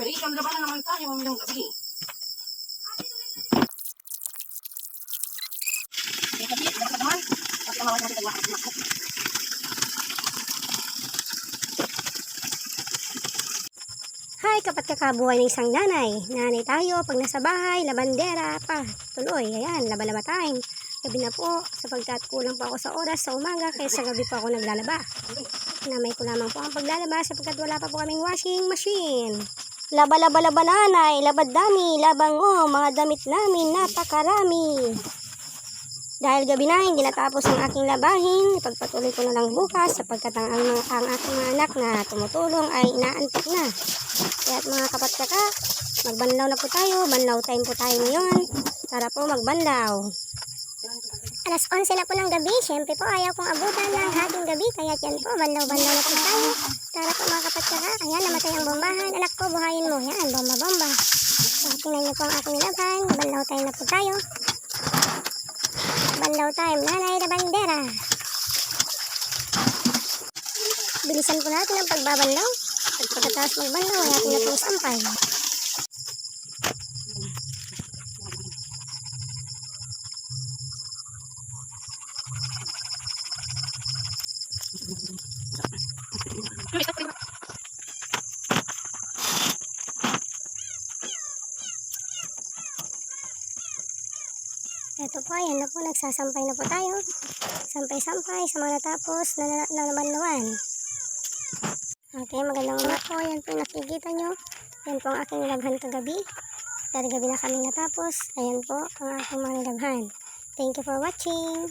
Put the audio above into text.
Pero isang laban na naman tayo ngayong gabi. Gabi, dapat naman. At kamawag natin tagwakas. Hi, kapat kakabuhay ng isang nanay. Nanay tayo, pag nasa bahay, labandera pa. Tuloy, ayan, laba-laba time. Gabi na po, sapagkat kulang pa ako sa oras sa umaga, kaya sa gabi pa ako naglalaba. Namay ko lamang po ang paglalaba sapagkat wala pa po kaming washing machine. Laba-laba-laba nanay, labad dami, labang mga damit namin, napakarami. Dahil gabi na, hindi natapos ang aking labahin, ipagpatuloy ko na lang bukas sapagkat ang aking mga anak na tumutulong ay inaantok na. Kaya mga kapat-kaka, magbanlaw na po tayo, banlaw time po tayo ngayon. Tara po magbanlaw. Alas 11 na po ng gabi, syempre po ayaw kong abutan ng hating gabi, kaya yan po, banlaw-banlaw na po tayo. Tara po mga kapat-kaka, ayan, namatay ang bombahan, anak ko, buhayin mo, yan, bomba-bomba. So, tingnan niyo po ang aking laban, banlaw time na po tayo. Banlaw time, nanay na bandera. Bilisan po natin ang pagbabanlaw. Pagkatapos magbanlaw, ay atin na pong sampay. Ito po, ayan na po, nagsasampay na po tayo. Sampay-sampay sa mga natapos na nabanlawan. Okay, magandang umaga po. Yan po yung nakikita nyo. Yan po ang aking nilabhan kagabi. Dahil gabi na kami natapos. Ayan po ang aking mga nilabhan. Thank you for watching.